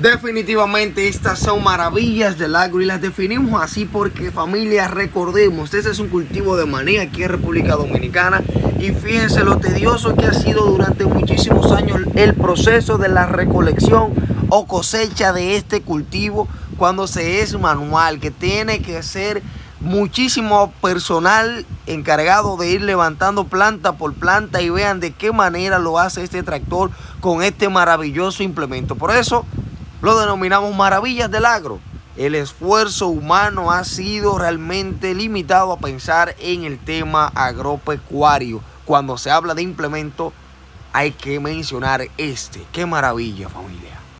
Definitivamente estas son maravillas del agro y las definimos así porque, familia, recordemos, este es un cultivo de maní aquí en República Dominicana y fíjense lo tedioso que ha sido durante muchísimos años el proceso de la recolección o cosecha de este cultivo cuando se es manual, que tiene que ser muchísimo personal encargado de ir levantando planta por planta, y vean de qué manera lo hace este tractor con este maravilloso implemento. Por eso lo denominamos maravillas del agro. El esfuerzo humano ha sido realmente limitado a pensar en el tema agropecuario. Cuando se habla de implemento hay que mencionar este. ¡Qué maravilla, familia!